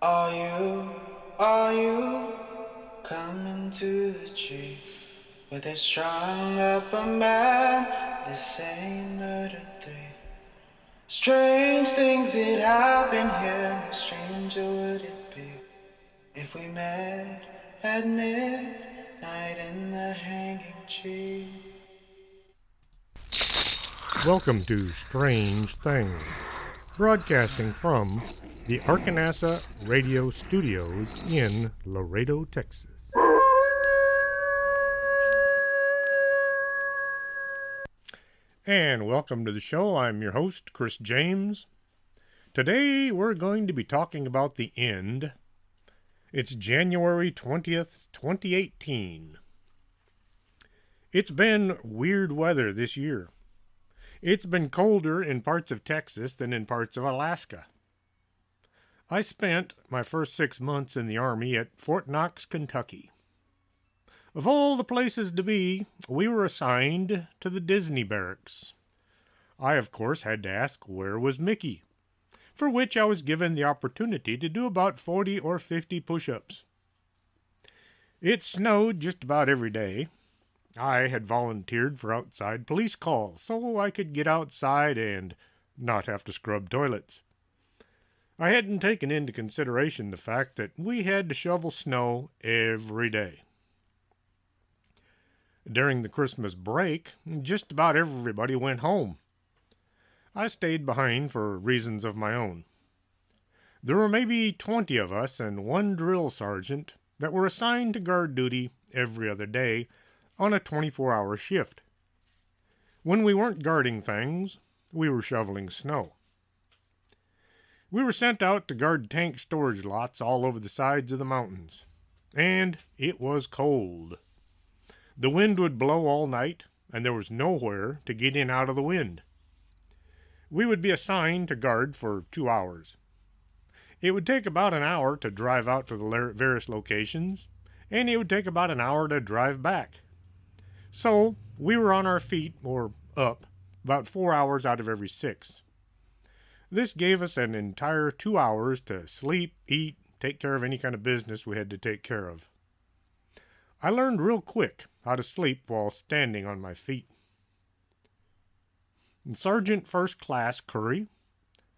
Are you coming to the tree where they strung up a man? They say murder three. Strange things that happen here. How stranger would it be if we met at midnight in the hanging tree? Welcome to Strange Things, broadcasting from the Arkanasa Radio Studios in Laredo, Texas. And welcome to the show. I'm your host, Chris James. Today we're going to be talking about the end. It's January 20th, 2018. It's been weird weather this year. It's been colder in parts of Texas than in parts of Alaska. I spent my first 6 months in the Army at Fort Knox, Kentucky. Of all the places to be, we were assigned to the Disney barracks. I, of course, had to ask where was Mickey, for which I was given the opportunity to do about 40 or 50 push-ups. It snowed just about every day. I had volunteered for outside police call, so I could get outside and not have to scrub toilets. I hadn't taken into consideration the fact that we had to shovel snow every day. During the Christmas break, just about everybody went home. I stayed behind for reasons of my own. There were maybe 20 of us and one drill sergeant that were assigned to guard duty every other day on a 24-hour shift. When we weren't guarding things, we were shoveling snow. We were sent out to guard tank storage lots all over the sides of the mountains, and it was cold. The wind would blow all night, and there was nowhere to get in out of the wind. We would be assigned to guard for 2 hours. It would take about an hour to drive out to the various locations, and it would take about an hour to drive back. So, we were on our feet, or up, about 4 hours out of every 6. This gave us an entire 2 hours to sleep, eat, take care of any kind of business we had to take care of. I learned real quick how to sleep while standing on my feet. Sergeant First Class Curry,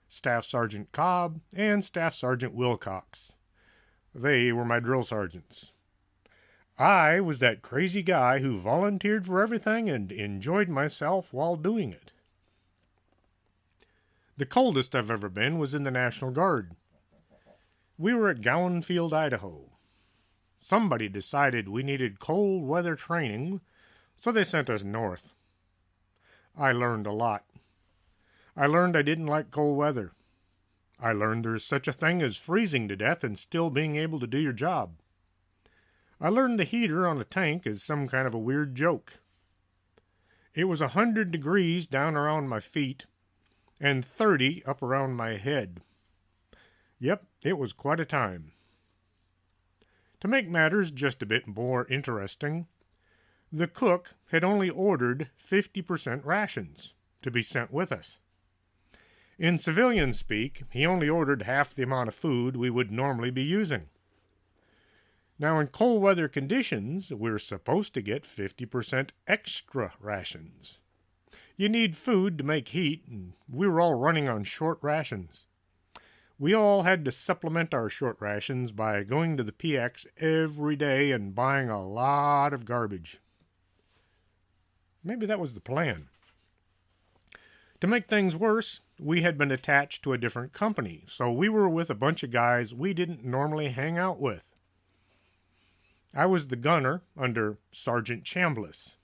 Staff Sergeant Cobb, and Staff Sergeant Wilcox. They were my drill sergeants. I was that crazy guy who volunteered for everything and enjoyed myself while doing it. The coldest I've ever been was in the National Guard. We were at Gowan Field, Idaho. Somebody decided we needed cold weather training, so they sent us north. I learned a lot. I learned I didn't like cold weather. I learned there's such a thing as freezing to death and still being able to do your job. I learned the heater on a tank is some kind of a weird joke. It was 100 degrees down around my feet and 30 up around my head. Yep, it was quite a time. To make matters just a bit more interesting, the cook had only ordered 50% rations to be sent with us. In civilian speak, he only ordered half the amount of food we would normally be using. Now, in cold weather conditions, we're supposed to get 50% extra rations. You need food to make heat, and we were all running on short rations. We all had to supplement our short rations by going to the PX every day and buying a lot of garbage. Maybe that was the plan. To make things worse, we had been attached to a different company, so we were with a bunch of guys we didn't normally hang out with. I was the gunner under Sergeant Chambliss,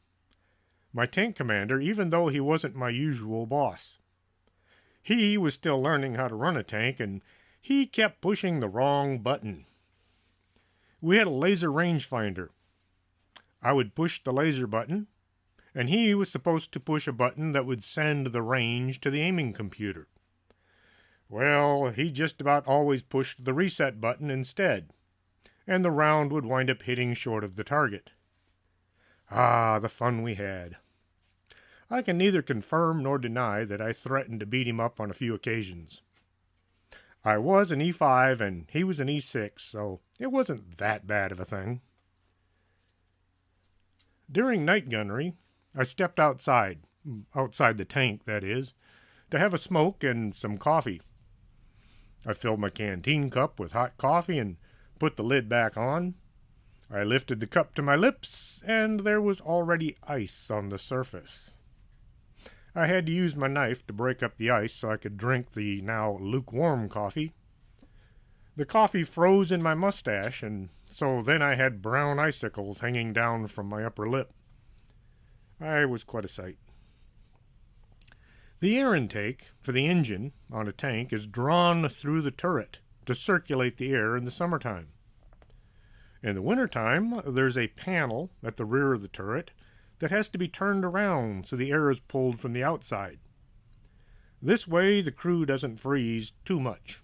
my tank commander, even though he wasn't my usual boss. He was still learning how to run a tank, and he kept pushing the wrong button. We had a laser rangefinder. I would push the laser button, and he was supposed to push a button that would send the range to the aiming computer. Well, he just about always pushed the reset button instead, and the round would wind up hitting short of the target. Ah, the fun we had. I can neither confirm nor deny that I threatened to beat him up on a few occasions. I was an E5 and he was an E6, so it wasn't that bad of a thing. During night gunnery, I stepped outside the tank, that is, to have a smoke and some coffee. I filled my canteen cup with hot coffee and put the lid back on. I lifted the cup to my lips, and there was already ice on the surface. I had to use my knife to break up the ice so I could drink the now lukewarm coffee. The coffee froze in my mustache, and so then I had brown icicles hanging down from my upper lip. I was quite a sight. The air intake for the engine on a tank is drawn through the turret to circulate the air in the summertime. In the wintertime, there's a panel at the rear of the turret that has to be turned around so the air is pulled from the outside. This way the crew doesn't freeze too much.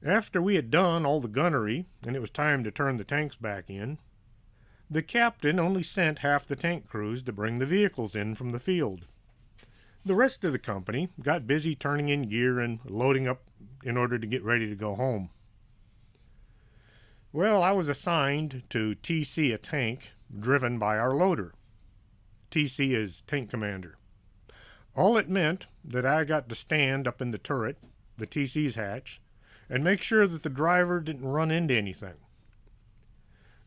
After we had done all the gunnery and it was time to turn the tanks back in, the captain only sent half the tank crews to bring the vehicles in from the field. The rest of the company got busy turning in gear and loading up in order to get ready to go home. Well, I was assigned to TC a tank driven by our loader. TC is tank commander. All it meant that I got to stand up in the turret, the TC's hatch, and make sure that the driver didn't run into anything.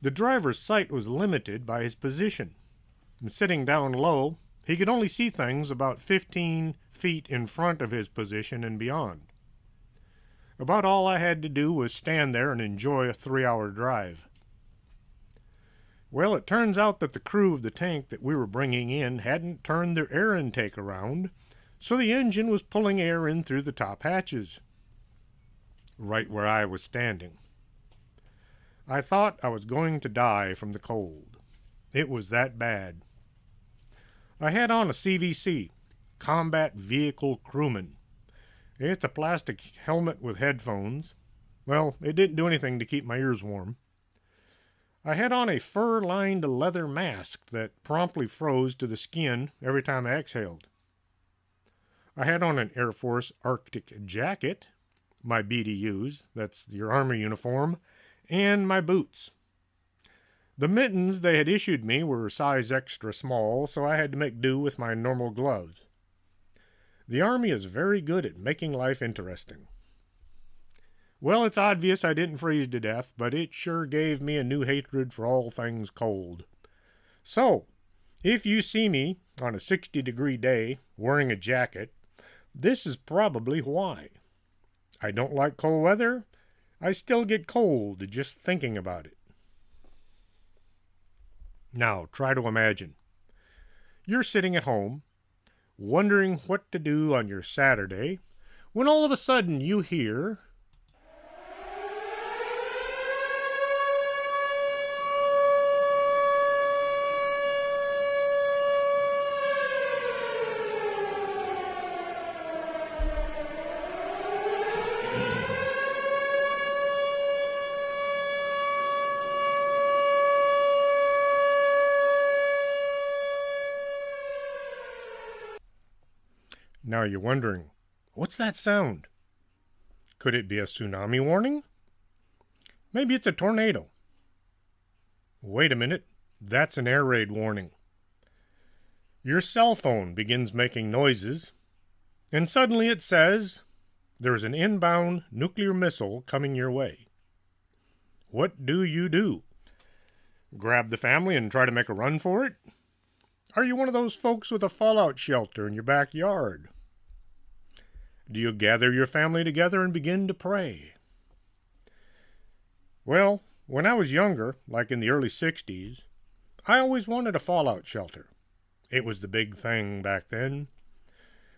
The driver's sight was limited by his position. And sitting down low, he could only see things about 15 feet in front of his position and beyond. About all I had to do was stand there and enjoy a 3-hour drive. Well, it turns out that the crew of the tank that we were bringing in hadn't turned their air intake around, so the engine was pulling air in through the top hatches, right where I was standing. I thought I was going to die from the cold. It was that bad. I had on a CVC, Combat Vehicle Crewman. It's a plastic helmet with headphones. Well, it didn't do anything to keep my ears warm. I had on a fur-lined leather mask that promptly froze to the skin every time I exhaled. I had on an Air Force Arctic jacket, my BDUs, that's your Army uniform, and my boots. The mittens they had issued me were size extra small, so I had to make do with my normal gloves. The Army is very good at making life interesting. Well, it's obvious I didn't freeze to death, but it sure gave me a new hatred for all things cold. So, if you see me on a 60-degree day wearing a jacket, this is probably why. I don't like cold weather. I still get cold just thinking about it. Now, try to imagine. You're sitting at home, wondering what to do on your Saturday, when all of a sudden you hear... Now you're wondering, what's that sound? Could it be a tsunami warning? Maybe it's a tornado. Wait a minute, that's an air raid warning. Your cell phone begins making noises, and suddenly it says, there's an inbound nuclear missile coming your way. What do? Grab the family and try to make a run for it? Are you one of those folks with a fallout shelter in your backyard? Do you gather your family together and begin to pray? Well, when I was younger, like in the early 60s, I always wanted a fallout shelter. It was the big thing back then.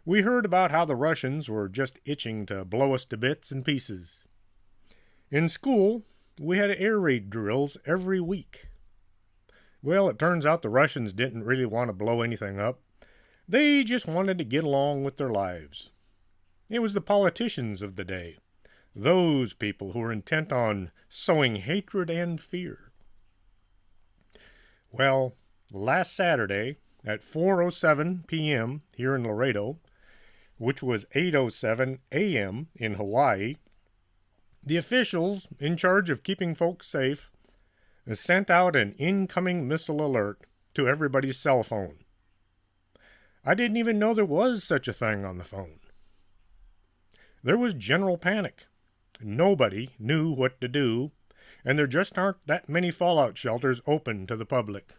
We heard about how the Russians were just itching to blow us to bits and pieces. In school, we had air raid drills every week. Well, it turns out the Russians didn't really want to blow anything up. They just wanted to get along with their lives. It was the politicians of the day, those people who were intent on sowing hatred and fear. Well, last Saturday at 4:07 p.m. here in Laredo, which was 8:07 a.m. in Hawaii, the officials in charge of keeping folks safe sent out an incoming missile alert to everybody's cell phone. I didn't even know there was such a thing on the phone. There was general panic. Nobody knew what to do, and there just aren't that many fallout shelters open to the public.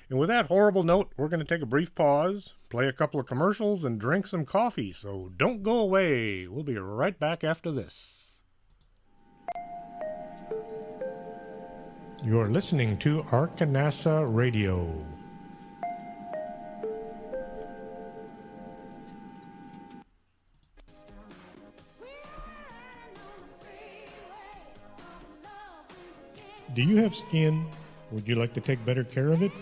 And with that horrible note, we're going to take a brief pause, play a couple of commercials, and drink some coffee, so don't go away. We'll be right back after this. You're listening to Arkanasa Radio. Do you have skin? Would you like to take better care of it?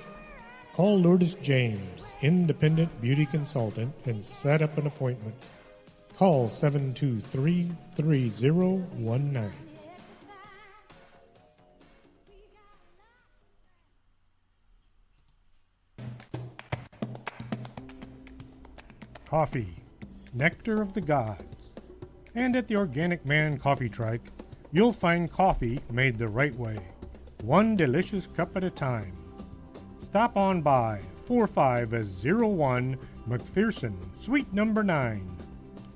Call Lourdes James, independent beauty consultant, and set up an appointment. Call 723-3019. Coffee, nectar of the gods. And at the Organic Man Coffee Trike, you'll find coffee made the right way, one delicious cup at a time. Stop on by 4501 McPherson, Suite number 9.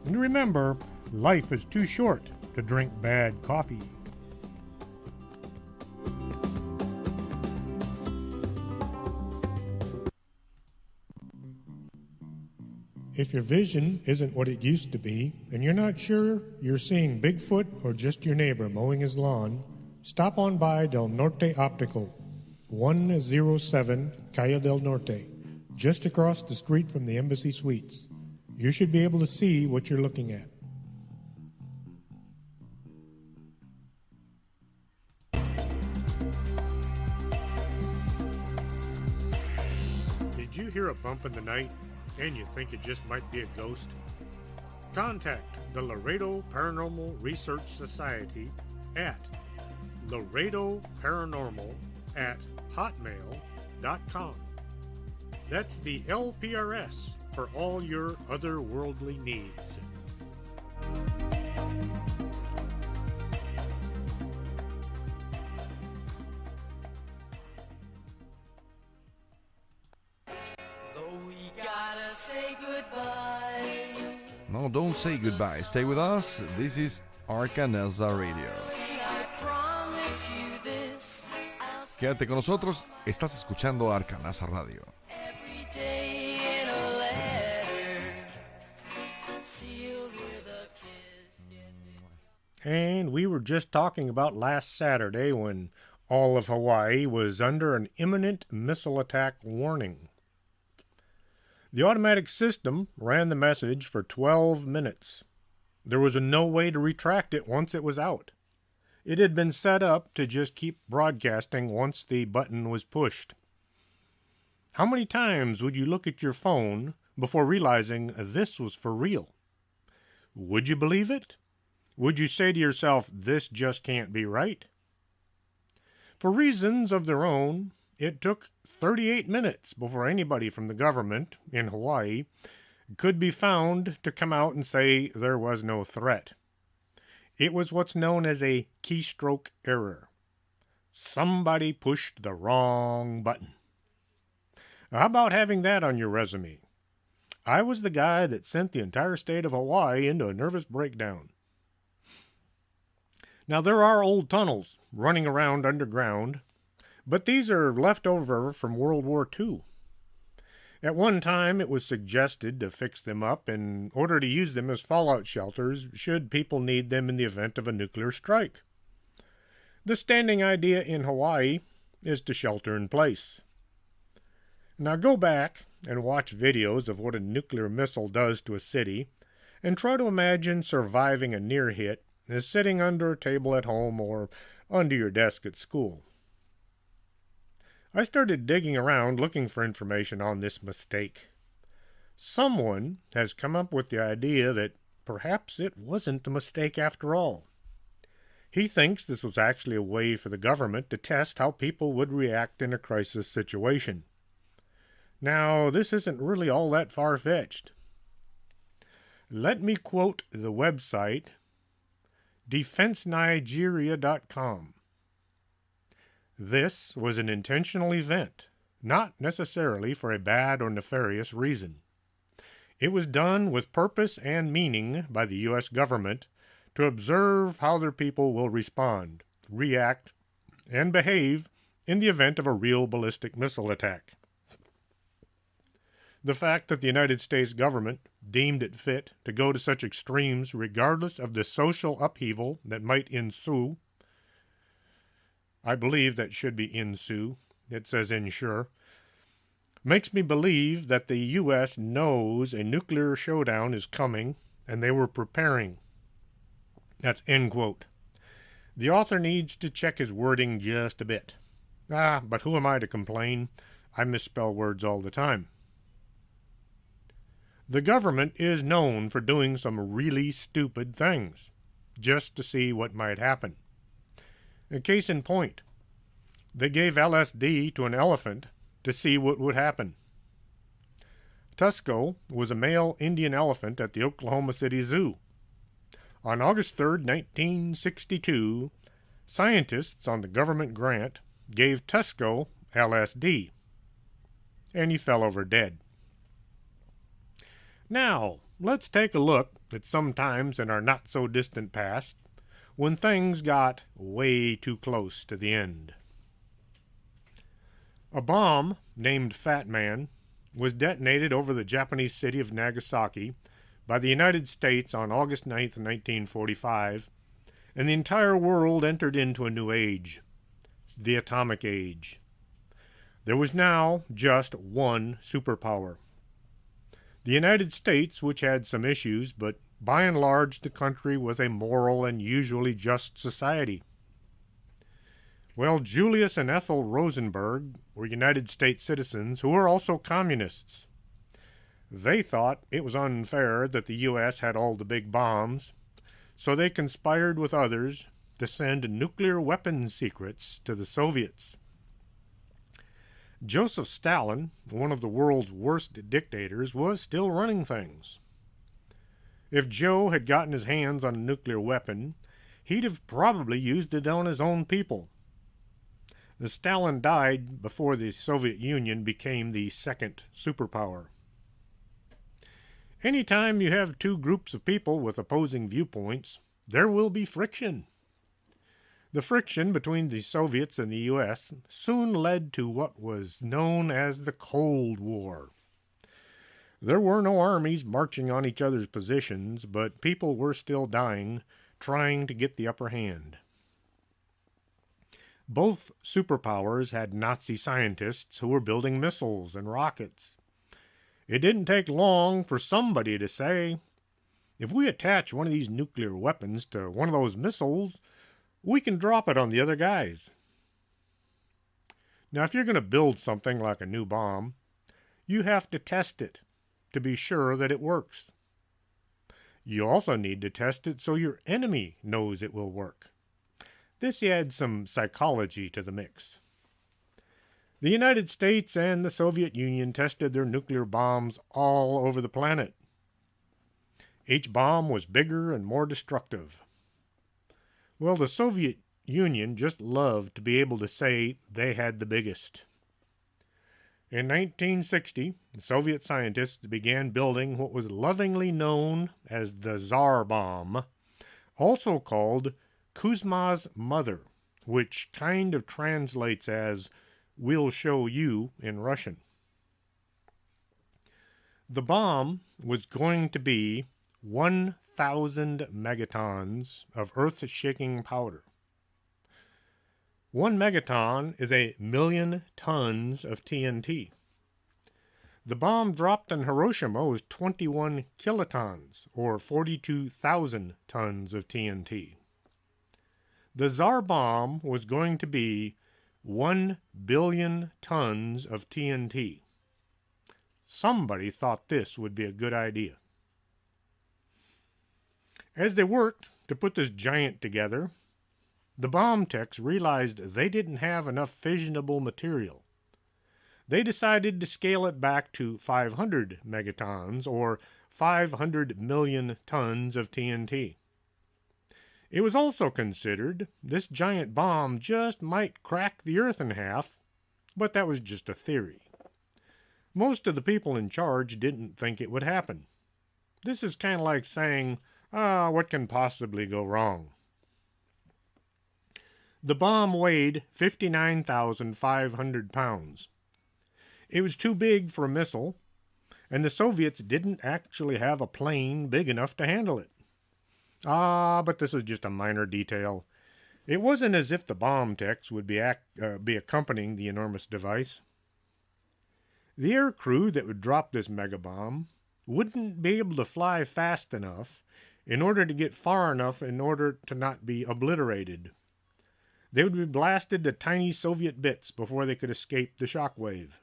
And remember, life is too short to drink bad coffee. If your vision isn't what it used to be, and you're not sure you're seeing Bigfoot or just your neighbor mowing his lawn, stop on by Del Norte Optical, 107 Calle del Norte, just across the street from the Embassy Suites. You should be able to see what you're looking at. Did you hear a bump in the night and you think it just might be a ghost? Contact the Laredo Paranormal Research Society at laredoparanormal@hotmail.com. That's the LPRS for all your otherworldly needs. No, don't say goodbye. Stay with us. This is Arkanasa Radio. Quédate con nosotros. Estás escuchando Arkanasa Radio. And we were just talking about last Saturday when all of Hawaii was under an imminent missile attack warning. The automatic system ran the message for 12 minutes. There was no way to retract it once it was out. It had been set up to just keep broadcasting once the button was pushed. How many times would you look at your phone before realizing this was for real? Would you believe it? Would you say to yourself, this just can't be right? For reasons of their own, it took 38 minutes before anybody from the government in Hawaii could be found to come out and say there was no threat. It was what's known as a keystroke error. Somebody pushed the wrong button. How about having that on your resume? I was the guy that sent the entire state of Hawaii into a nervous breakdown. Now, there are old tunnels running around underground, but these are left over from World War II. At one time, it was suggested to fix them up in order to use them as fallout shelters should people need them in the event of a nuclear strike. The standing idea in Hawaii is to shelter in place. Now go back and watch videos of what a nuclear missile does to a city, and try to imagine surviving a near hit as sitting under a table at home or under your desk at school. I started digging around looking for information on this mistake. Someone has come up with the idea that perhaps it wasn't a mistake after all. He thinks this was actually a way for the government to test how people would react in a crisis situation. Now, this isn't really all that far-fetched. Let me quote the website defensenigeria.com. This was an intentional event, not necessarily for a bad or nefarious reason. It was done with purpose and meaning by the U.S. government to observe how their people will respond, react, and behave in the event of a real ballistic missile attack. The fact that the United States government deemed it fit to go to such extremes regardless of the social upheaval that might ensue, I believe that should be ensue, it says ensure, makes me believe that the U.S. knows a nuclear showdown is coming and they were preparing. That's end quote. The author needs to check his wording just a bit. But who am I to complain? I misspell words all the time. The government is known for doing some really stupid things, just to see what might happen. A case in point, they gave LSD to an elephant to see what would happen. Tusko was a male Indian elephant at the Oklahoma City Zoo. On August 3, 1962, scientists on the government grant gave Tusko LSD, and he fell over dead. Now, let's take a look at some times in our not-so-distant past when things got way too close to the end. A bomb named Fat Man was detonated over the Japanese city of Nagasaki by the United States on August 9, 1945, and the entire world entered into a new age, the atomic age. There was now just one superpower. The United States, which had some issues, but by and large the country was a moral and usually just society. Well, Julius and Ethel Rosenberg were United States citizens who were also communists. They thought it was unfair that the U.S. had all the big bombs, so they conspired with others to send nuclear weapons secrets to the Soviets. Joseph Stalin, one of the world's worst dictators, was still running things. If Joe had gotten his hands on a nuclear weapon, he'd have probably used it on his own people. The Stalin died before the Soviet Union became the second superpower. Anytime you have two groups of people with opposing viewpoints, there will be friction. The friction between the Soviets and the U.S. soon led to what was known as the Cold War. There were no armies marching on each other's positions, but people were still dying, trying to get the upper hand. Both superpowers had Nazi scientists who were building missiles and rockets. It didn't take long for somebody to say, if we attach one of these nuclear weapons to one of those missiles, we can drop it on the other guys. Now, if you're going to build something like a new bomb, you have to test it to be sure that it works. You also need to test it so your enemy knows it will work. This adds some psychology to the mix. The United States and the Soviet Union tested their nuclear bombs all over the planet. Each bomb was bigger and more destructive. Well, the Soviet Union just loved to be able to say they had the biggest. In 1960, the Soviet scientists began building what was lovingly known as the Tsar bomb, also called Kuzma's mother, which kind of translates as "we'll show you" in Russian. The bomb was going to be 1,000 megatons of earth-shaking powder. 1 megaton is 1,000,000 tons of TNT. The bomb dropped on Hiroshima was 21 kilotons, or 42,000 tons of TNT. The Tsar bomb was going to be 1 billion tons of TNT. Somebody thought this would be a good idea. As they worked to put this giant together, the bomb techs realized they didn't have enough fissionable material. They decided to scale it back to 500 megatons, or 500 million tons of TNT. It was also considered this giant bomb just might crack the Earth in half, but that was just a theory. Most of the people in charge didn't think it would happen. This is kind of like saying, what can possibly go wrong? The bomb weighed 59,500 pounds. It was too big for a missile, and the Soviets didn't actually have a plane big enough to handle it. But this is just a minor detail. It wasn't as if the bomb techs would be accompanying the enormous device. The air crew that would drop this megabomb wouldn't be able to fly fast enough in order to get far enough in order to not be obliterated. They would be blasted to tiny Soviet bits before they could escape the shock wave.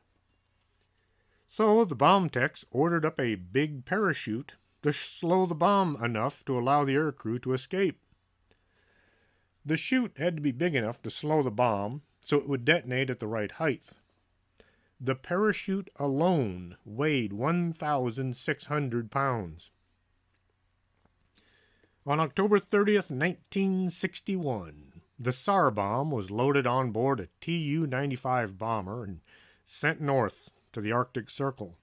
So the bomb techs ordered up a big parachute to slow the bomb enough to allow the air crew to escape. The chute had to be big enough to slow the bomb so it would detonate at the right height. The parachute alone weighed 1,600 pounds. On October 30th, 1961, the Tsar bomb was loaded on board a Tu-95 bomber and sent north to the Arctic Circle.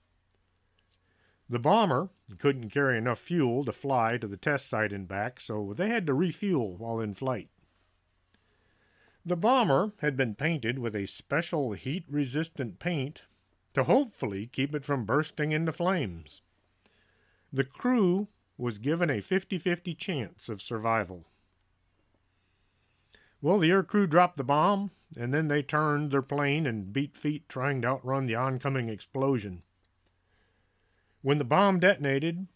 The bomber couldn't carry enough fuel to fly to the test site and back, so they had to refuel while in flight. The bomber had been painted with a special heat-resistant paint to hopefully keep it from bursting into flames. The crew was given a 50-50 chance of survival. Well, the air crew dropped the bomb, and then they turned their plane and beat feet trying to outrun the oncoming explosion. When the bomb detonated,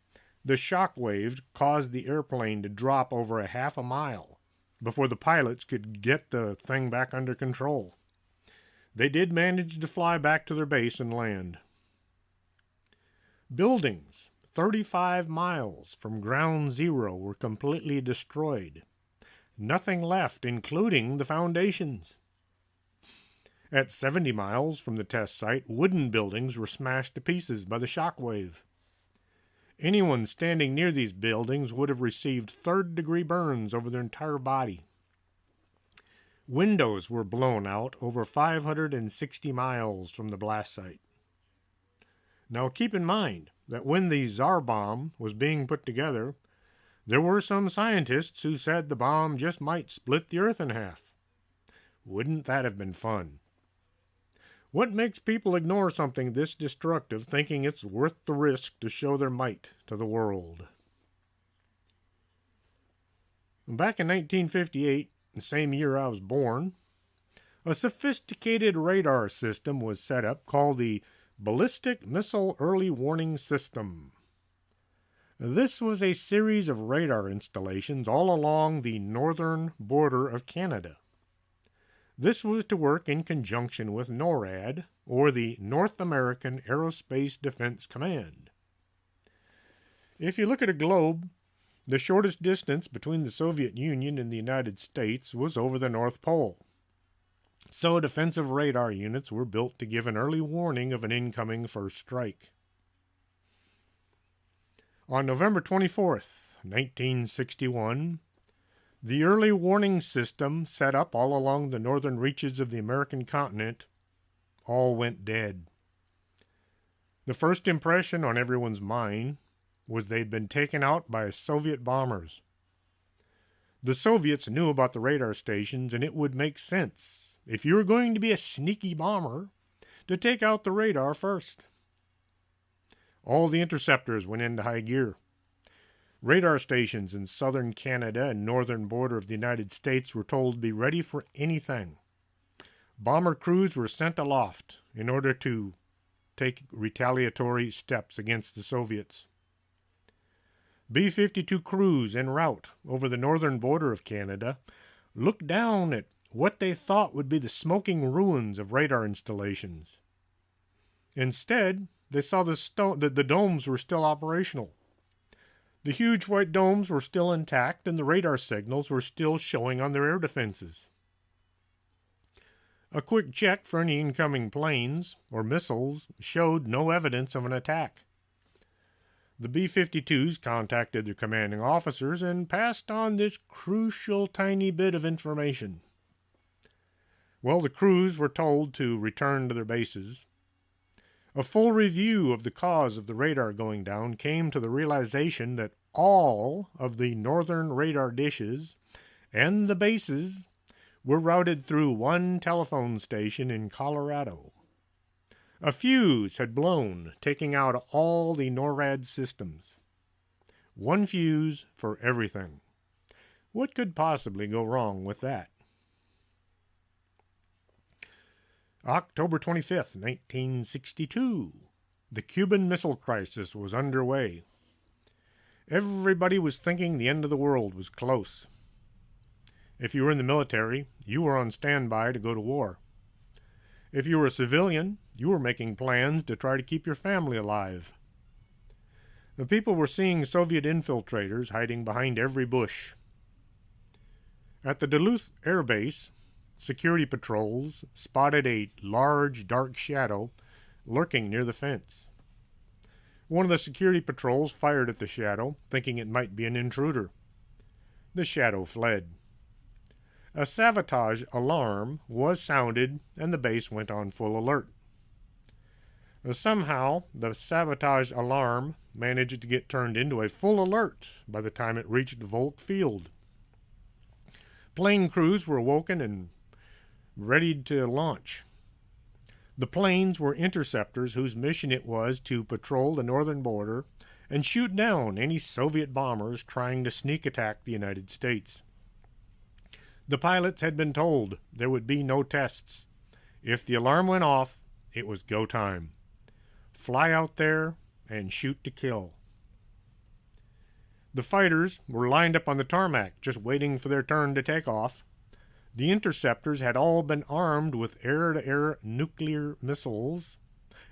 the shock waves caused the airplane to drop over a half a mile before the pilots could get the thing back under control. They did manage to fly back to their base and land. Buildings 35 miles from ground zero were completely destroyed. Nothing left, including the foundations. At 70 miles from the test site, wooden buildings were smashed to pieces by the shock wave. Anyone standing near these buildings would have received third-degree burns over their entire body. Windows were blown out over 560 miles from the blast site. Now keep in mind that when the Tsar bomb was being put together, there were some scientists who said the bomb just might split the Earth in half. Wouldn't that have been fun? What makes people ignore something this destructive, thinking it's worth the risk to show their might to the world? Back in 1958, the same year I was born, a sophisticated radar system was set up called the Ballistic Missile Early Warning System. This was a series of radar installations all along the northern border of Canada. This was to work in conjunction with NORAD, or the North American Aerospace Defense Command. If you look at a globe, the shortest distance between the Soviet Union and the United States was over the North Pole. So defensive radar units were built to give an early warning of an incoming first strike. On November 24th, 1961, the early warning system set up all along the northern reaches of the American continent all went dead. The first impression on everyone's mind was they'd been taken out by Soviet bombers. The Soviets knew about the radar stations, and it would make sense, if you were going to be a sneaky bomber, to take out the radar first. All the interceptors went into high gear. Radar stations in southern Canada and northern border of the United States were told to be ready for anything. Bomber crews were sent aloft in order to take retaliatory steps against the Soviets. B-52 crews en route over the northern border of Canada looked down at what they thought would be the smoking ruins of radar installations. Instead, they saw the domes were still operational. The huge white domes were still intact, and the radar signals were still showing on their air defenses. A quick check for any incoming planes or missiles showed no evidence of an attack. The B-52s contacted their commanding officers and passed on this crucial tiny bit of information. Well, the crews were told to return to their bases. A full review of the cause of the radar going down came to the realization that all of the northern radar dishes and the bases were routed through one telephone station in Colorado. A fuse had blown, taking out all the NORAD systems. One fuse for everything. What could possibly go wrong with that? October 25th, 1962. The Cuban Missile Crisis was underway. Everybody was thinking the end of the world was close. If you were in the military, you were on standby to go to war. If you were a civilian, you were making plans to try to keep your family alive. The people were seeing Soviet infiltrators hiding behind every bush. At the Duluth Air Base, security patrols spotted a large, dark shadow lurking near the fence. One of the security patrols fired at the shadow, thinking it might be an intruder. The shadow fled. A sabotage alarm was sounded, and the base went on full alert. Somehow, the sabotage alarm managed to get turned into a full alert by the time it reached Volk Field. Plane crews were awoken and ready to launch. The planes were interceptors whose mission it was to patrol the northern border and shoot down any Soviet bombers trying to sneak attack the United States. The pilots had been told there would be no tests. If the alarm went off, it was go time. Fly out there and shoot to kill. The fighters were lined up on the tarmac, just waiting for their turn to take off. The interceptors had all been armed with air-to-air nuclear missiles,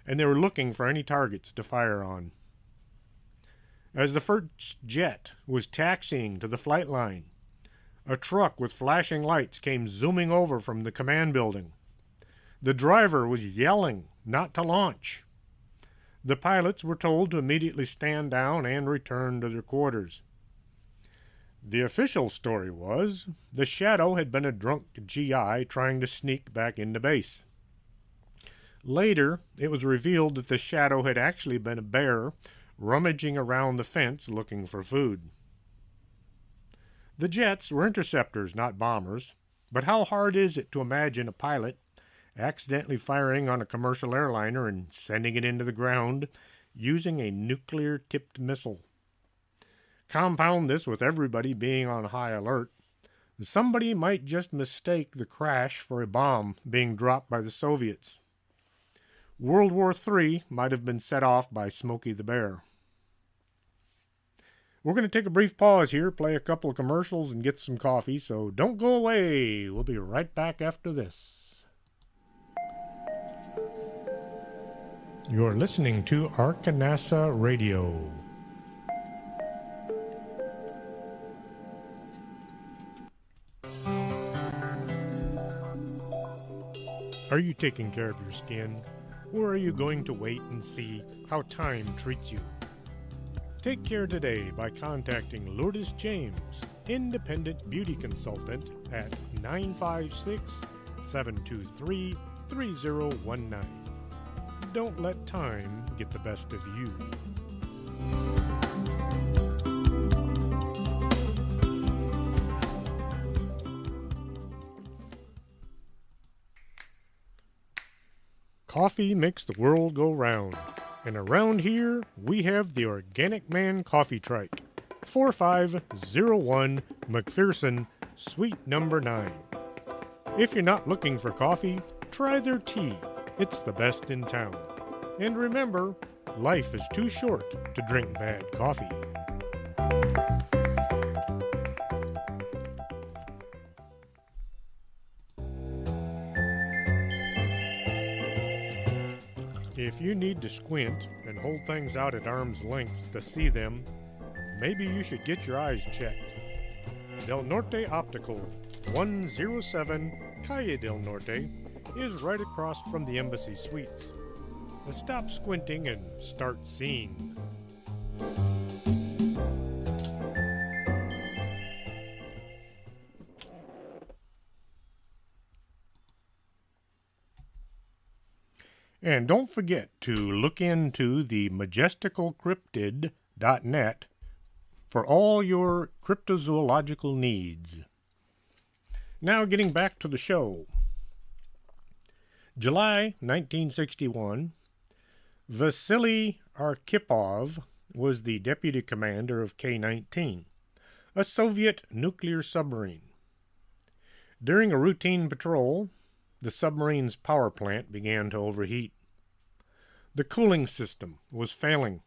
and they were looking for any targets to fire on. As the first jet was taxiing to the flight line, a truck with flashing lights came zooming over from the command building. The driver was yelling not to launch. The pilots were told to immediately stand down and return to their quarters. The official story was the shadow had been a drunk GI trying to sneak back into base. Later, it was revealed that the shadow had actually been a bear rummaging around the fence looking for food. The jets were interceptors, not bombers, but how hard is it to imagine a pilot accidentally firing on a commercial airliner and sending it into the ground using a nuclear-tipped missile? Compound this with everybody being on high alert. Somebody might just mistake the crash for a bomb being dropped by the Soviets. World War III might have been set off by Smokey the Bear. We're going to take a brief pause here, play a couple of commercials, and get some coffee, so don't go away. We'll be right back after this. You're listening to Arkanasa Radio. Are you taking care of your skin, or are you going to wait and see how time treats you? Take care today by contacting Lourdes James, Independent Beauty Consultant, at 956-723-3019. Don't let time get the best of you. Coffee makes the world go round. And around here, we have the Organic Man Coffee Trike, 4501 McPherson, Suite number 9. If you're not looking for coffee, try their tea. It's the best in town. And remember, life is too short to drink bad coffee. If you need to squint and hold things out at arm's length to see them, maybe you should get your eyes checked. Del Norte Optical, 107 Calle del Norte, is right across from the Embassy Suites. Stop squinting and start seeing. And don't forget to look into the majesticalcryptid.net for all your cryptozoological needs. Now getting back to the show. July 1961, Vasily Arkhipov was the deputy commander of K-19, a Soviet nuclear submarine. During a routine patrol, the submarine's power plant began to overheat. The cooling system was failing.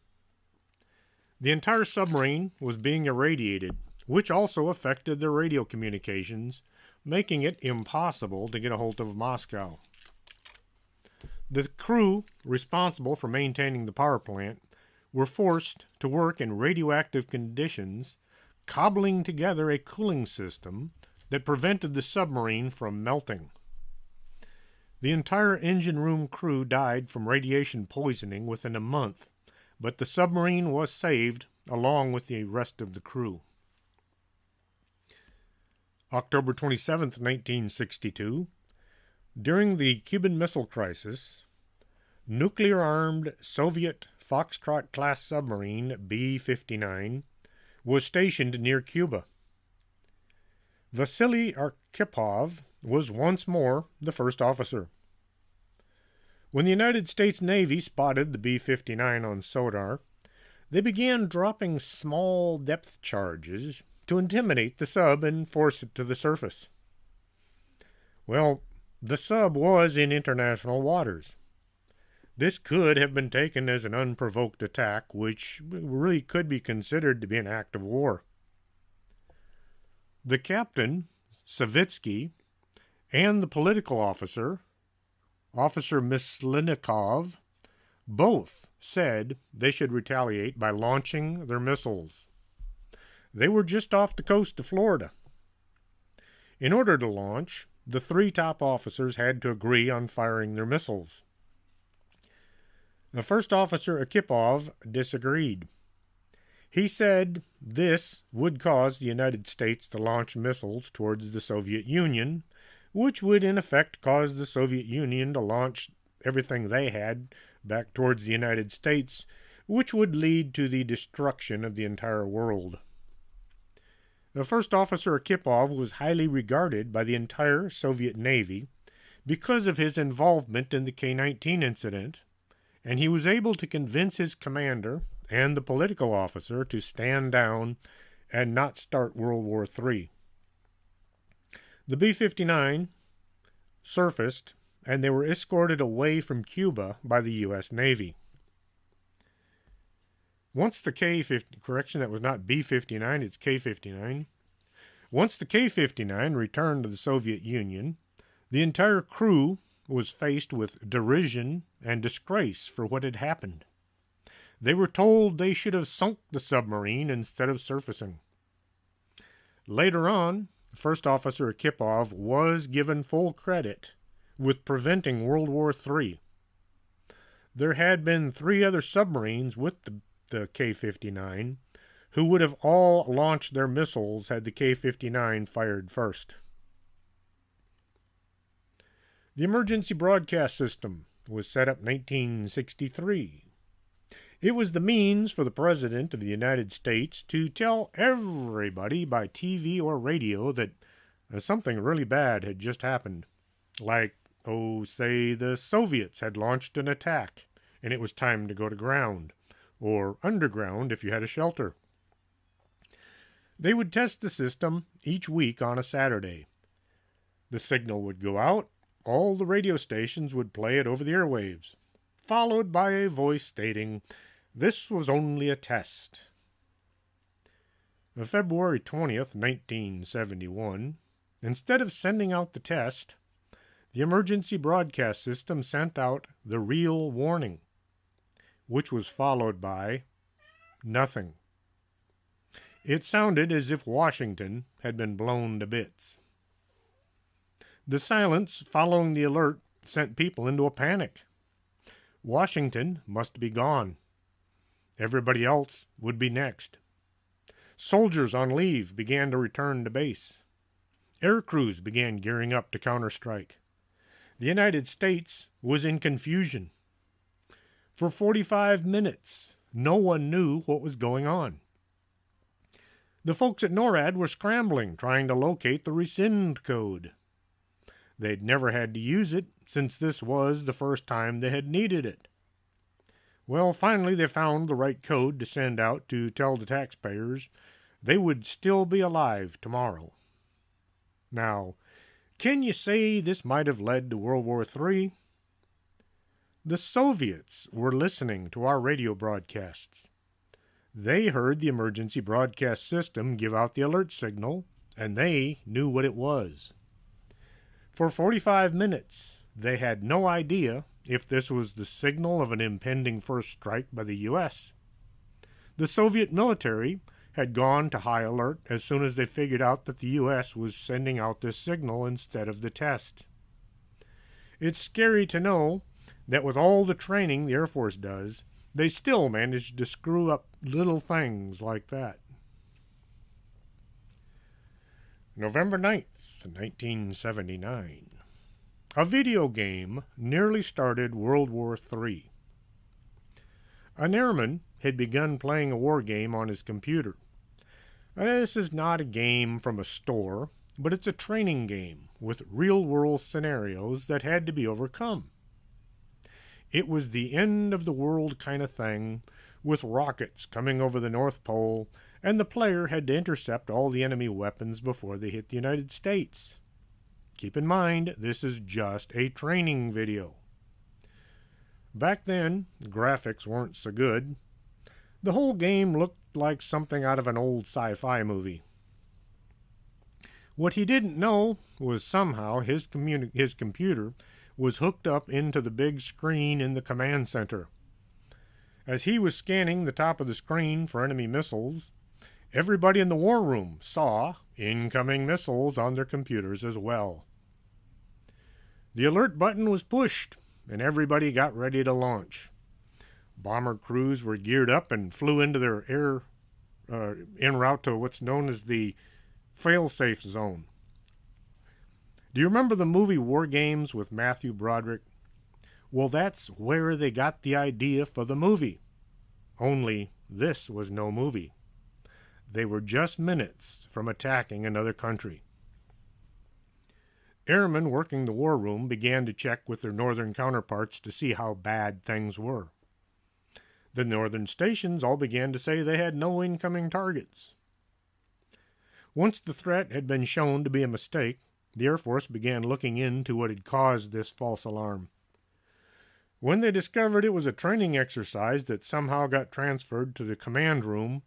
The entire submarine was being irradiated, which also affected their radio communications, making it impossible to get a hold of Moscow. The crew responsible for maintaining the power plant were forced to work in radioactive conditions, cobbling together a cooling system that prevented the submarine from melting. The entire engine room crew died from radiation poisoning within a month, but the submarine was saved along with the rest of the crew. October 27, 1962, during the Cuban Missile Crisis, nuclear-armed Soviet Foxtrot-class submarine B-59 was stationed near Cuba. Vasily Arkhipov was once more the first officer. When the United States Navy spotted the B-59 on sonar, they began dropping small depth charges to intimidate the sub and force it to the surface. Well, the sub was in international waters. This could have been taken as an unprovoked attack, which really could be considered to be an act of war. The captain, Savitsky, and the political officer, Officer Mislinikov, both said they should retaliate by launching their missiles. They were just off the coast of Florida. In order to launch, the three top officers had to agree on firing their missiles. The first officer, Arkhipov, disagreed. He said this would cause the United States to launch missiles towards the Soviet Union, which would in effect cause the Soviet Union to launch everything they had back towards the United States, which would lead to the destruction of the entire world. The first officer, Arkhipov, was highly regarded by the entire Soviet Navy because of his involvement in the K-19 incident, and he was able to convince his commander and the political officer to stand down and not start World War III. The B-59 surfaced, and they were escorted away from Cuba by the U.S. Navy. Once the that was not B-59, it's K-59. Once the K-59 returned to the Soviet Union, the entire crew was faced with derision and disgrace for what had happened. They were told they should have sunk the submarine instead of surfacing. Later on, First Officer Arkhipov was given full credit with preventing World War III. There had been 3 other submarines with the K-59 who would have all launched their missiles had the K-59 fired first. The emergency broadcast system was set up in 1963. It was the means for the President of the United States to tell everybody by TV or radio that something really bad had just happened. Like, say the Soviets had launched an attack and it was time to go to ground, or underground if you had a shelter. They would test the system each week on a Saturday. The signal would go out, all the radio stations would play it over the airwaves, followed by a voice stating, "This was only a test." On February 20th, 1971, instead of sending out the test, the emergency broadcast system sent out the real warning, which was followed by nothing. It sounded as if Washington had been blown to bits. The silence following the alert sent people into a panic. Washington must be gone. Everybody else would be next. Soldiers on leave began to return to base. Air crews began gearing up to counterstrike. The United States was in confusion. For 45 minutes, no one knew what was going on. The folks at NORAD were scrambling, trying to locate the rescind code. They'd never had to use it, since this was the first time they had needed it. Well, finally they found the right code to send out to tell the taxpayers they would still be alive tomorrow. Now, can you say this might have led to World War III? The Soviets were listening to our radio broadcasts. They heard the emergency broadcast system give out the alert signal, and they knew what it was. For 45 minutes, they had no idea if this was the signal of an impending first strike by the U.S. The Soviet military had gone to high alert as soon as they figured out that the U.S. was sending out this signal instead of the test. It's scary to know that with all the training the Air Force does, they still manage to screw up little things like that. November 9th, 1979. A video game nearly started World War III. An airman had begun playing a war game on his computer. This is not a game from a store, but it's a training game with real-world scenarios that had to be overcome. It was the end of the world kind of thing, with rockets coming over the North Pole, and the player had to intercept all the enemy weapons before they hit the United States. Keep in mind, this is just a training video. Back then, the graphics weren't so good. The whole game looked like something out of an old sci-fi movie. What he didn't know was somehow his computer was hooked up into the big screen in the command center. As he was scanning the top of the screen for enemy missiles, everybody in the war room saw incoming missiles on their computers as well. The alert button was pushed, and everybody got ready to launch. Bomber crews were geared up and flew into their air en route to what's known as the fail-safe zone. Do you remember the movie War Games with Matthew Broderick? Well, that's where they got the idea for the movie. Only this was no movie. They were just minutes from attacking another country. Airmen working the war room began to check with their northern counterparts to see how bad things were. The northern stations all began to say they had no incoming targets. Once the threat had been shown to be a mistake, the Air Force began looking into what had caused this false alarm. When they discovered it was a training exercise that somehow got transferred to the command room,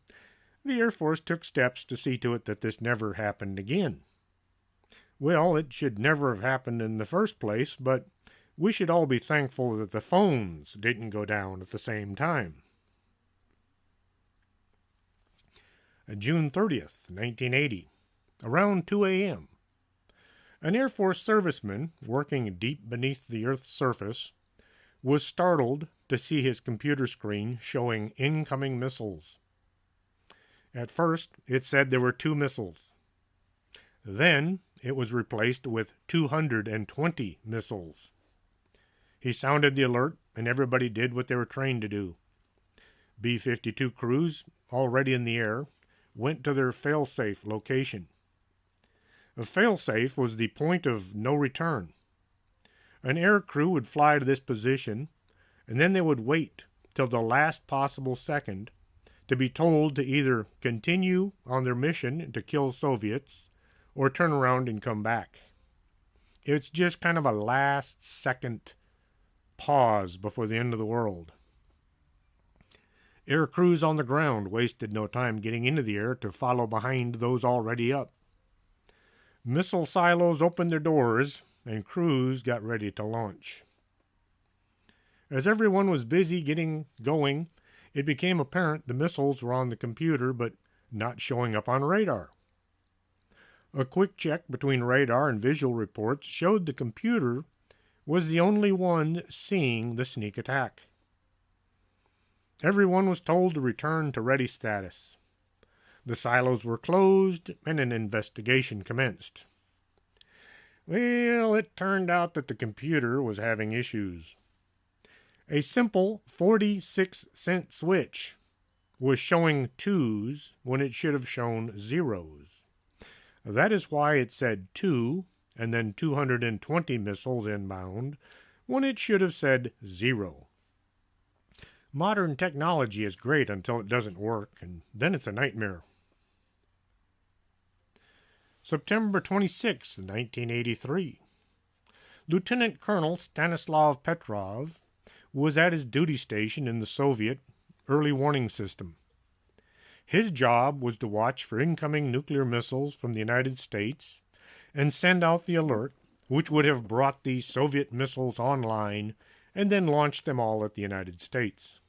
the Air Force took steps to see to it that this never happened again. Well, it should never have happened in the first place, but we should all be thankful that the phones didn't go down at the same time. June 30th, 1980, around 2 a.m., an Air Force serviceman working deep beneath the Earth's surface was startled to see his computer screen showing incoming missiles. At first, it said there were 2 missiles. Then, it was replaced with 220 missiles. He sounded the alert, and everybody did what they were trained to do. B-52 crews, already in the air, went to their fail-safe location. A fail-safe was the point of no return. An air crew would fly to this position, and then they would wait till the last possible second to be told to either continue on their mission to kill Soviets or turn around and come back. It's just kind of a last-second pause before the end of the world. Air crews on the ground wasted no time getting into the air to follow behind those already up. Missile silos opened their doors, and crews got ready to launch. As everyone was busy getting going, it became apparent the missiles were on the computer but not showing up on radar. A quick check between radar and visual reports showed the computer was the only one seeing the sneak attack. Everyone was told to return to ready status. The silos were closed, and an investigation commenced. Well, it turned out that the computer was having issues. A simple 46-cent switch was showing 2s when it should have shown 0s. That is why it said 2 and then 220 missiles inbound when it should have said 0. Modern technology is great until it doesn't work, and then it's a nightmare. September 26, 1983. Lieutenant Colonel Stanislav Petrov was at his duty station in the Soviet early warning system. His job was to watch for incoming nuclear missiles from the United States and send out the alert, which would have brought these Soviet missiles online and then launched them all at the United States.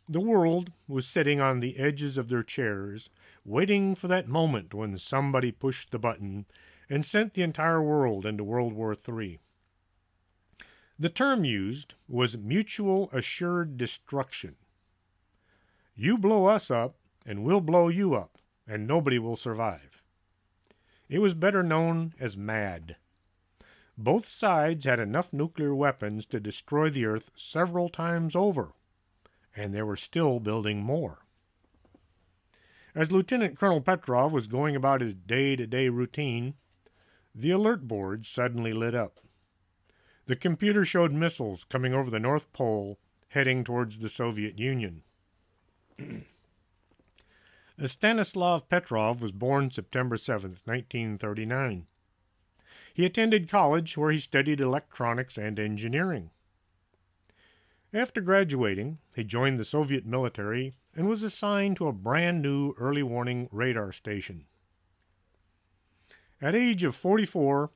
The world was sitting on the edges of their chairs, waiting for that moment when somebody pushed the button and sent the entire world into World War III. The term used was mutual assured destruction. You blow us up, and we'll blow you up, and nobody will survive. It was better known as MAD. Both sides had enough nuclear weapons to destroy the Earth several times over, and they were still building more. As Lieutenant Colonel Petrov was going about his day-to-day routine, the alert board suddenly lit up. The computer showed missiles coming over the North Pole, heading towards the Soviet Union. Stanislav Petrov was born September 7, 1939. He attended college where he studied electronics and engineering. After graduating, he joined the Soviet military and was assigned to a brand new early warning radar station. At age of 44,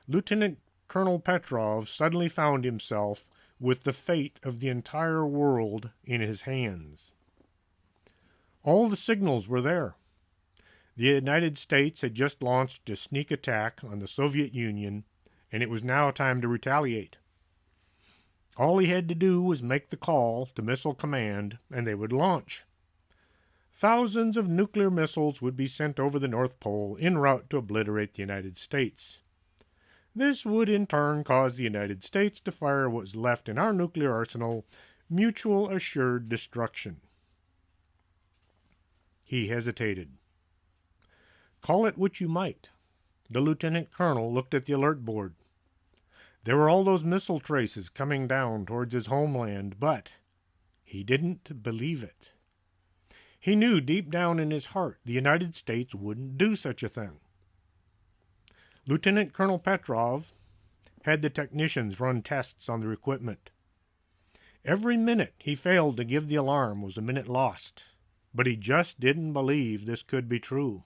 Lieutenant Colonel Petrov suddenly found himself with the fate of the entire world in his hands. All the signals were there. The United States had just launched a sneak attack on the Soviet Union, and it was now time to retaliate. All he had to do was make the call to Missile Command, and they would launch. Thousands of nuclear missiles would be sent over the North Pole en route to obliterate the United States. This would in turn cause the United States to fire what was left in our nuclear arsenal, mutual assured destruction. He hesitated. Call it what you might. The lieutenant colonel looked at the alert board. There were all those missile traces coming down towards his homeland, but he didn't believe it. He knew deep down in his heart the United States wouldn't do such a thing. Lieutenant Colonel Petrov had the technicians run tests on their equipment. Every minute he failed to give the alarm was a minute lost, but he just didn't believe this could be true.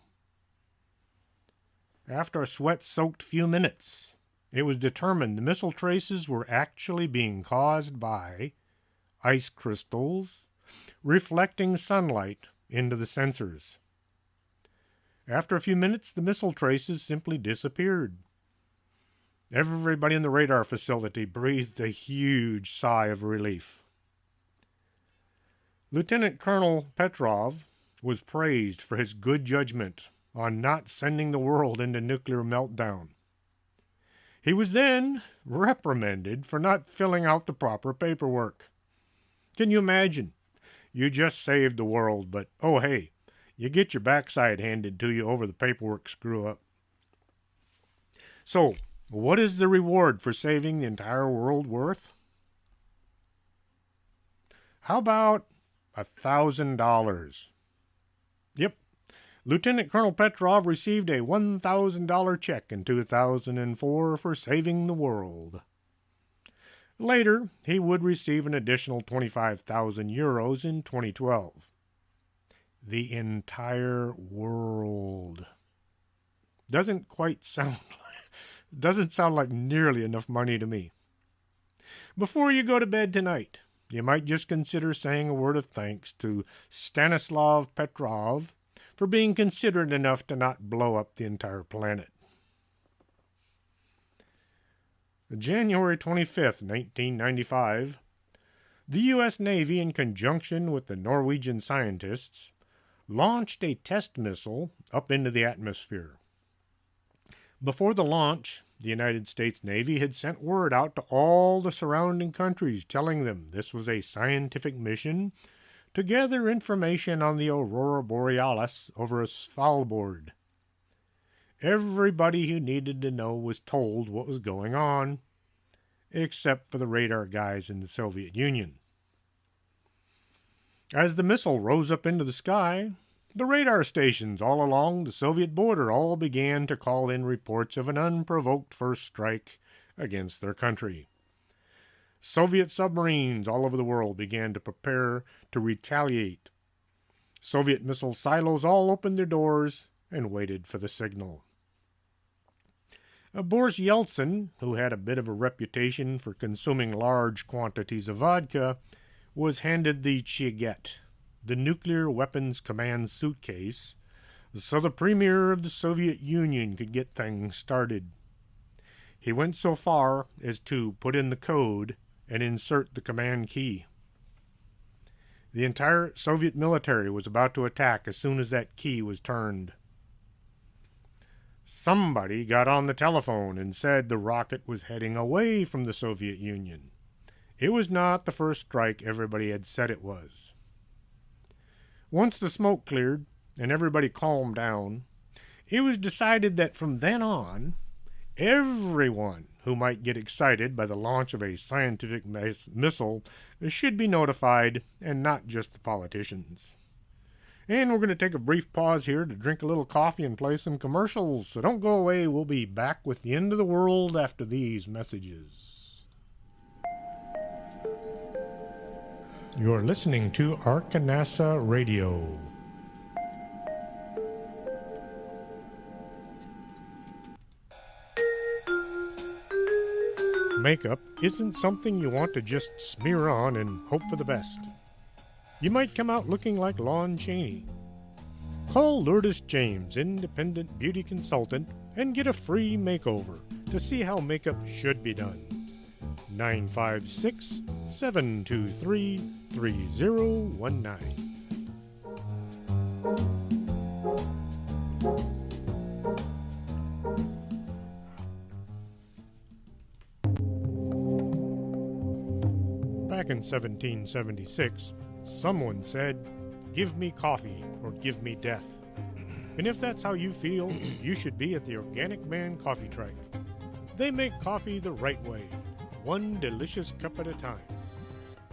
After a sweat-soaked few minutes, it was determined the missile traces were actually being caused by ice crystals reflecting sunlight into the sensors. After a few minutes, the missile traces simply disappeared. Everybody in the radar facility breathed a huge sigh of relief. Lieutenant Colonel Petrov was praised for his good judgment on not sending the world into nuclear meltdown. He was then reprimanded for not filling out the proper paperwork. Can you imagine? You just saved the world, but oh hey, you get your backside handed to you over the paperwork screw-up. So, what is the reward for saving the entire world worth? How about $1,000? Yep. Lieutenant Colonel Petrov received a $1,000 check in 2004 for saving the world. Later, he would receive an additional 25,000 euros in 2012. The entire world. Doesn't sound like nearly enough money to me. Before you go to bed tonight, you might just consider saying a word of thanks to Stanislav Petrov for being considerate enough to not blow up the entire planet. January 25th, 1995, The U.S. Navy, in conjunction with the Norwegian scientists, launched a test missile up into the atmosphere. Before the launch, the United States Navy had sent word out to all the surrounding countries telling them this was a scientific mission to gather information on the aurora borealis over Svalbard. Everybody who needed to know was told what was going on, except for the radar guys in the Soviet Union. As the missile rose up into the sky, the radar stations all along the Soviet border all began to call in reports of an unprovoked first strike against their country. Soviet submarines all over the world began to prepare to retaliate. Soviet missile silos all opened their doors and waited for the signal. Boris Yeltsin, who had a bit of a reputation for consuming large quantities of vodka, was handed the Chiget, the Nuclear Weapons Command suitcase, so the premier of the Soviet Union could get things started. He went so far as to put in the code and insert the command key. The entire Soviet military was about to attack as soon as that key was turned. Somebody got on the telephone and said the rocket was heading away from the Soviet Union. It was not the first strike everybody had said it was. Once the smoke cleared and everybody calmed down, it was decided that from then on, everyone who might get excited by the launch of a scientific missile should be notified, and not just the politicians. And we're going to take a brief pause here to drink a little coffee and play some commercials, so don't go away. We'll be back with the end of the world after these messages. You're listening to Arkanasa Radio. Makeup isn't something you want to just smear on and hope for the best. You might come out looking like Lon Chaney. Call Lourdes James, independent beauty consultant, and get a free makeover to see how makeup should be done. 956-723-3019. Back in 1776, someone said, "Give me coffee or give me death." And if that's how you feel, you should be at the Organic Man Coffee Trike. They make coffee the right way, one delicious cup at a time.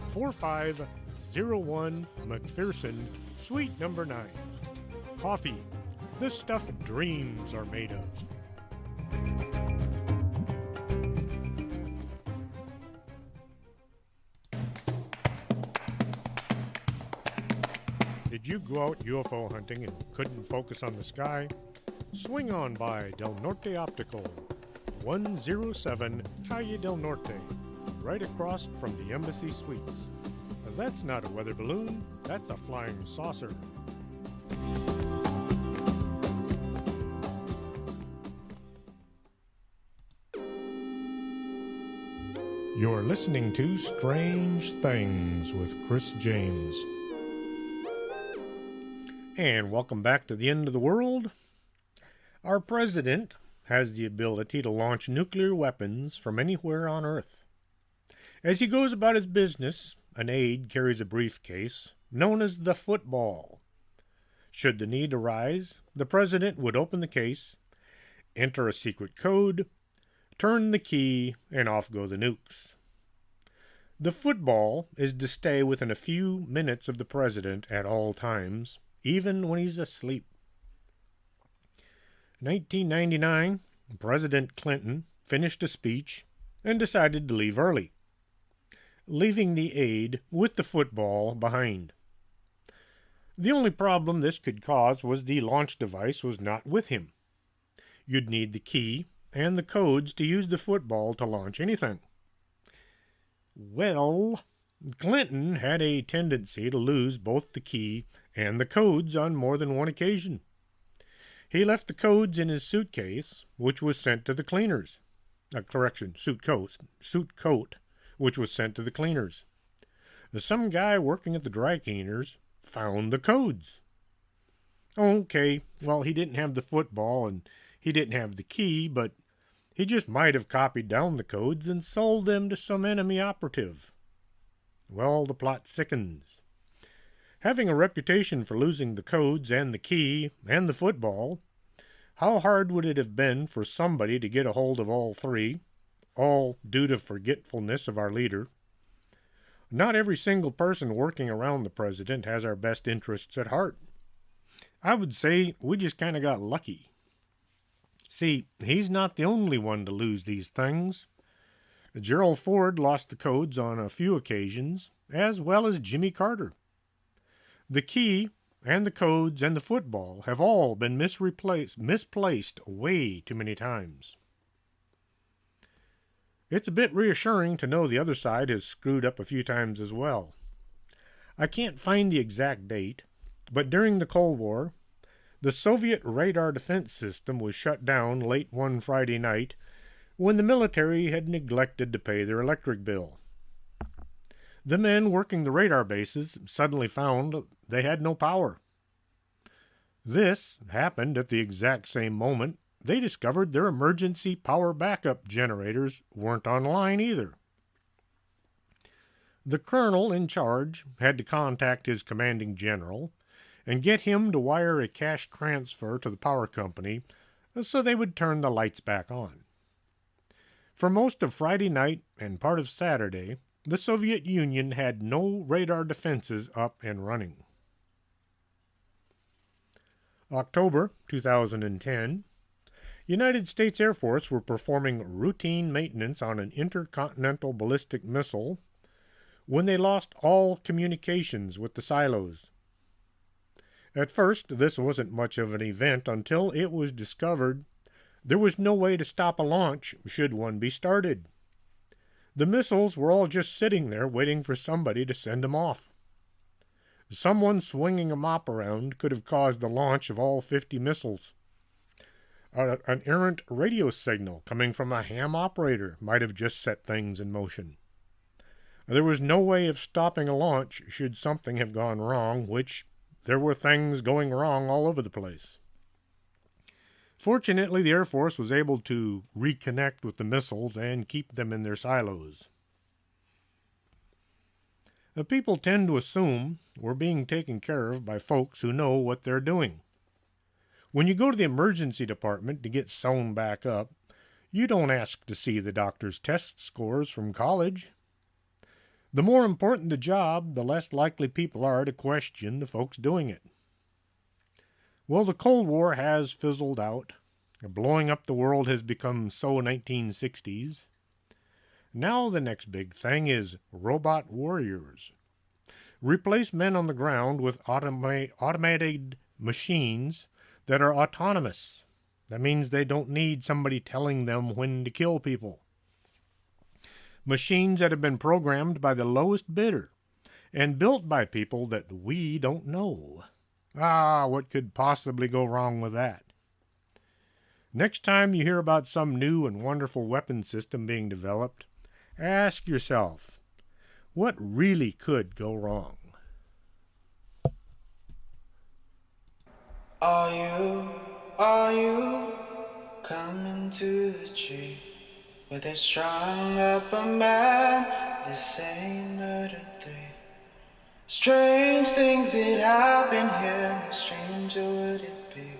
4501 McPherson, Suite number 9. Coffee, the stuff dreams are made of. Did you go out UFO hunting and couldn't focus on the sky? Swing on by Del Norte Optical, 107 Calle Del Norte, right across from the Embassy Suites. That's not a weather balloon, that's a flying saucer. You're listening to Strange Things with Chris James. And welcome back to the end of the world. Our president has the ability to launch nuclear weapons from anywhere on Earth. As he goes about his business, an aide carries a briefcase known as the football. Should the need arise, the president would open the case, enter a secret code, turn the key, and off go the nukes. The football is to stay within a few minutes of the president at all times, even when he's asleep. 1999, President Clinton finished a speech and decided to leave early, leaving the aide with the football behind. The only problem this could cause was the launch device was not with him. You'd need the key and the codes to use the football to launch anything. Well, Clinton had a tendency to lose both the key and the codes on more than one occasion. He left the codes in his suitcase, which was sent to the cleaners. Suit coat, which was sent to the cleaners. Some guy working at the dry cleaners found the codes. Okay, well, he didn't have the football and he didn't have the key, but he just might have copied down the codes and sold them to some enemy operative. Well, the plot sickens. Having a reputation for losing the codes and the key and the football, how hard would it have been for somebody to get a hold of all three, all due to forgetfulness of our leader? Not every single person working around the president has our best interests at heart. I would say we just kind of got lucky. See, he's not the only one to lose these things. Gerald Ford lost the codes on a few occasions, as well as Jimmy Carter. The key and the codes and the football have all been misplaced way too many times. It's a bit reassuring to know the other side has screwed up a few times as well. I can't find the exact date, but during the Cold War, the Soviet radar defense system was shut down late one Friday night when the military had neglected to pay their electric bill. The men working the radar bases suddenly found they had no power. This happened at the exact same moment they discovered their emergency power backup generators weren't online either. The colonel in charge had to contact his commanding general and get him to wire a cash transfer to the power company so they would turn the lights back on. For most of Friday night and part of Saturday, the Soviet Union had no radar defenses up and running. October 2010, United States Air Force were performing routine maintenance on an intercontinental ballistic missile when they lost all communications with the silos. At first, this wasn't much of an event until it was discovered there was no way to stop a launch should one be started. The missiles were all just sitting there waiting for somebody to send them off. Someone swinging a mop around could have caused the launch of all 50 missiles. An errant radio signal coming from a ham operator might have just set things in motion. There was no way of stopping a launch should something have gone wrong, which there were things going wrong all over the place. Fortunately, the Air Force was able to reconnect with the missiles and keep them in their silos. The people tend to assume we're being taken care of by folks who know what they're doing. When you go to the emergency department to get sewn back up, you don't ask to see the doctor's test scores from college. The more important the job, the less likely people are to question the folks doing it. Well, the Cold War has fizzled out. Blowing up the world has become so 1960s. Now the next big thing is robot warriors. Replace men on the ground with automated machines that are autonomous. That means they don't need somebody telling them when to kill people. Machines that have been programmed by the lowest bidder and built by people that we don't know. What could possibly go wrong with that? Next time you hear about some new and wonderful weapon system being developed, ask yourself, what really could go wrong? Are you coming to the tree where they strung up a man, they say murder 3? Strange things that happen here, how stranger would it be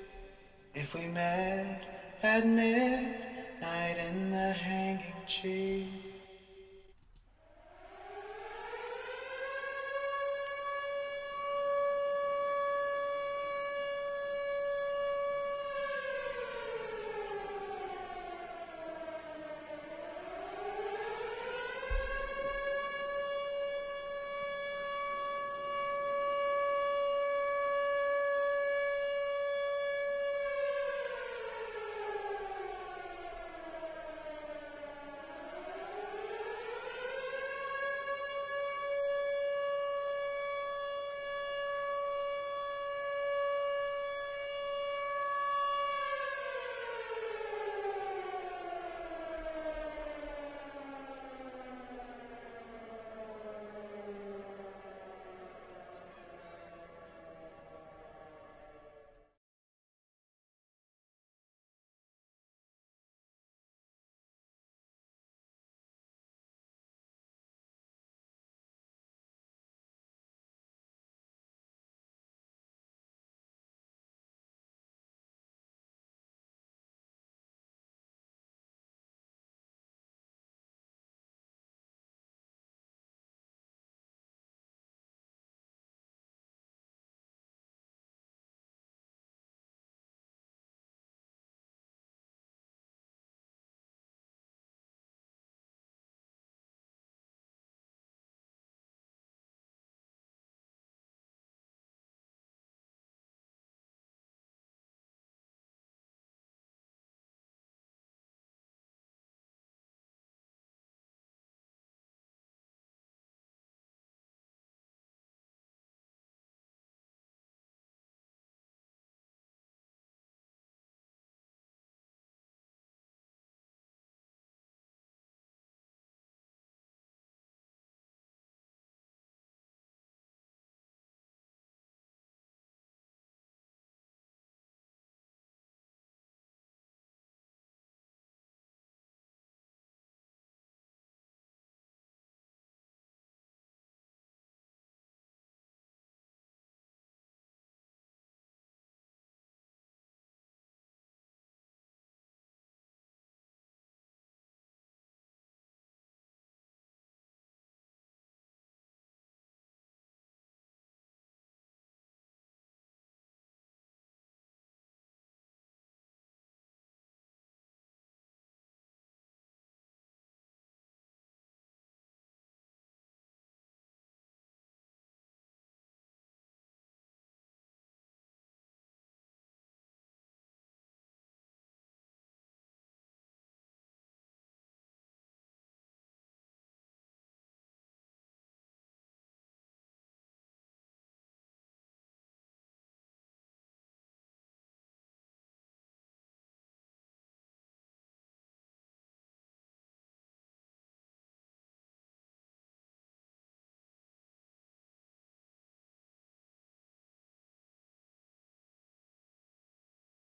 if we met at midnight in the hanging tree?